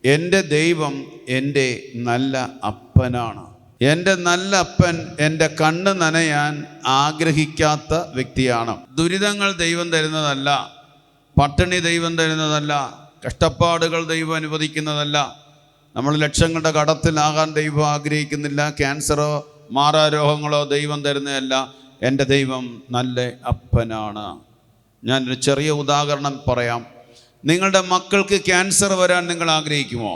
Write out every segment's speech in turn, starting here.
എൻ്റെ ദൈവം എൻ്റെ നല്ല അപ്പനാണ്. എൻ്റെ നല്ല അപ്പൻ എൻ്റെ കണ്ണ് നനയാൻ ആഗ്രഹിക്കാത്ത വ്യക്തിയാണ്. ദുരിതങ്ങൾ ദൈവം തരുന്നതല്ല, പട്ടിണി ദൈവം തരുന്നതല്ല, കഷ്ടപ്പാടുകൾ ദൈവം അനുവദിക്കുന്നതല്ല, നമ്മൾ ലക്ഷങ്ങളുടെ കടത്തിലാകാൻ ദൈവം ആഗ്രഹിക്കുന്നില്ല, ക്യാൻസറോ മാറാരോഗങ്ങളോ ദൈവം തരുന്നതല്ല. എൻ്റെ ദൈവം നല്ല അപ്പനാണ്. ഞാനൊരു ചെറിയ ഉദാഹരണം പറയാം. നിങ്ങളുടെ മക്കൾക്ക് ക്യാൻസർ വരാൻ നിങ്ങൾ ആഗ്രഹിക്കുമോ?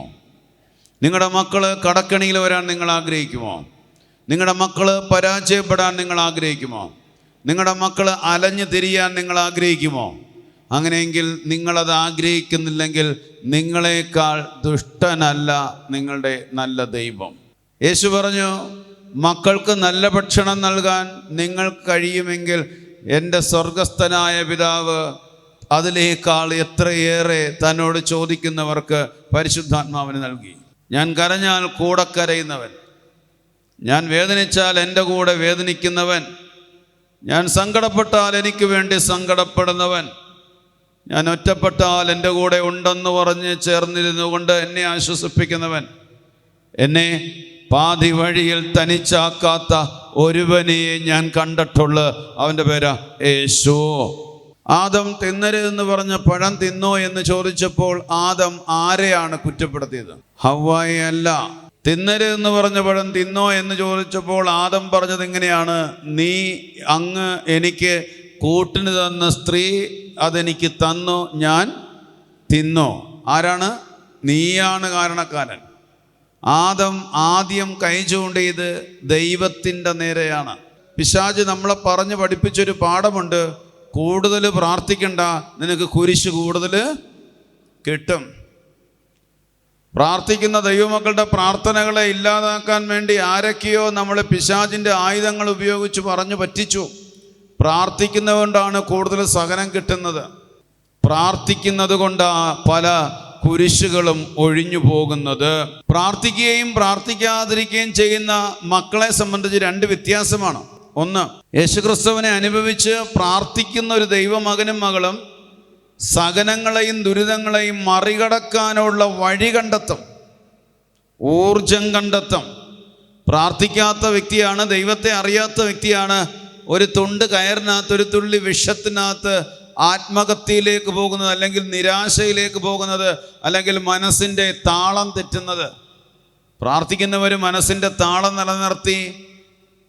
നിങ്ങളുടെ മക്കൾ കടക്കണിയിൽ വരാൻ നിങ്ങൾ ആഗ്രഹിക്കുമോ? നിങ്ങളുടെ മക്കൾ പരാജയപ്പെടാൻ നിങ്ങൾ ആഗ്രഹിക്കുമോ? നിങ്ങളുടെ മക്കൾ അലഞ്ഞു തിരിയാൻ നിങ്ങൾ ആഗ്രഹിക്കുമോ? അങ്ങനെയെങ്കിൽ നിങ്ങളത് ആഗ്രഹിക്കുന്നില്ലെങ്കിൽ നിങ്ങളെക്കാൾ ദുഷ്ടനല്ല നിങ്ങളുടെ നല്ല ദൈവം. യേശു പറഞ്ഞു, മക്കൾക്ക് നല്ല ഭക്ഷണം നൽകാൻ നിങ്ങൾക്ക് കഴിയുമെങ്കിൽ എൻ്റെ സ്വർഗസ്ഥനായ പിതാവ് അതിനേക്കാൾ എത്രയേറെ തന്നോട് ചോദിക്കുന്നവർക്ക് പരിശുദ്ധാത്മാവിന് നൽകി. ഞാൻ കരഞ്ഞാൽ കൂടെ കരയുന്നവൻ, ഞാൻ വേദനിച്ചാൽ എൻ്റെ കൂടെ വേദനിക്കുന്നവൻ, ഞാൻ സങ്കടപ്പെട്ടാൽ എനിക്ക് വേണ്ടി സങ്കടപ്പെടുന്നവൻ, ഞാൻ ഒറ്റപ്പെട്ടാൽ എൻ്റെ കൂടെ ഉണ്ടെന്ന് പറഞ്ഞ് ചേർന്നിരുന്നു കൊണ്ട് എന്നെ ആശ്വസിപ്പിക്കുന്നവൻ, എന്നെ പാതി വഴിയിൽ തനിച്ചാക്കാത്ത ഒരുവനെ ഞാൻ കണ്ടിട്ടുള്ളൂ. അവൻ്റെ പേരാ യേശു. ആദം തിന്നരുതെന്ന് പറഞ്ഞ പഴം തിന്നോ എന്ന് ചോദിച്ചപ്പോൾ ആദം ആരെയാണ് കുറ്റപ്പെടുത്തിയത്? ഹവ്വായെ അല്ല. തിന്നരുതെന്ന് പറഞ്ഞ പഴം തിന്നോ എന്ന് ചോദിച്ചപ്പോൾ ആദം പറഞ്ഞത് ഇങ്ങനെയാണ്, നീ അങ്ങ് എനിക്ക് കൂട്ടിന് തന്ന സ്ത്രീ അതെനിക്ക് തന്നു, ഞാൻ തിന്നോ. ആരാണ്? നീയാണ് കാരണക്കാരൻ. ആദം ആദ്യം കൈ ചൂണ്ടിയത് ദൈവത്തിൻ്റെ നേരെയാണ്. പിശാച് നമ്മളെ പറഞ്ഞ് പഠിപ്പിച്ചൊരു പാഠമുണ്ട്, കൂടുതൽ പ്രാർത്ഥിക്കണ്ട, നിനക്ക് കുരിശ് കൂടുതൽ കിട്ടും. പ്രാർത്ഥിക്കുന്ന ദൈവമക്കളുടെ പ്രാർത്ഥനകളെ ഇല്ലാതാക്കാൻ വേണ്ടി ആരൊക്കെയോ നമ്മൾ പിശാചിൻ്റെ ആയുധങ്ങൾ ഉപയോഗിച്ച് പറഞ്ഞു പറ്റിച്ചു. പ്രാർത്ഥിക്കുന്നതുകൊണ്ടാണ് കൂടുതൽ സഹനം കിട്ടുന്നത്. പ്രാർത്ഥിക്കുന്നത് കൊണ്ടാണ് പല കുരിശുകളും ഒഴിഞ്ഞു പോകുന്നത്. പ്രാർത്ഥിക്കുകയും പ്രാർത്ഥിക്കാതിരിക്കുകയും ചെയ്യുന്ന മക്കളെ സംബന്ധിച്ച് രണ്ട് വ്യത്യാസമാണ്. ഒന്ന്, യേശുക്രിസ്തുവിനെ അനുഭവിച്ച് പ്രാർത്ഥിക്കുന്ന ഒരു ദൈവമകനും മകളും സഹനങ്ങളെയും ദുരിതങ്ങളെയും മറികടക്കാനുള്ള വഴി കണ്ടെത്തും, ഊർജം കണ്ടെത്തും. പ്രാർത്ഥിക്കാത്ത വ്യക്തിയാണ്, ദൈവത്തെ അറിയാത്ത വ്യക്തിയാണ്, ഒരു തുണ്ട് കയറിനകത്ത്, ഒരു തുള്ളി വിഷത്തിനകത്ത് ആത്മഹത്യയിലേക്ക് പോകുന്നത്, അല്ലെങ്കിൽ നിരാശയിലേക്ക് പോകുന്നത്, അല്ലെങ്കിൽ മനസ്സിൻ്റെ താളം തെറ്റുന്നത്. പ്രാർത്ഥിക്കുന്നവർ മനസ്സിൻ്റെ താളം നിലനിർത്തി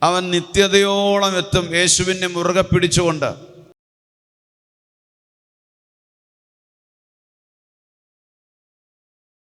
അവൻ നിത്യതയോളം എത്തും, യേശുവിനെ മുറുകെ പിടിച്ചുകൊണ്ട്.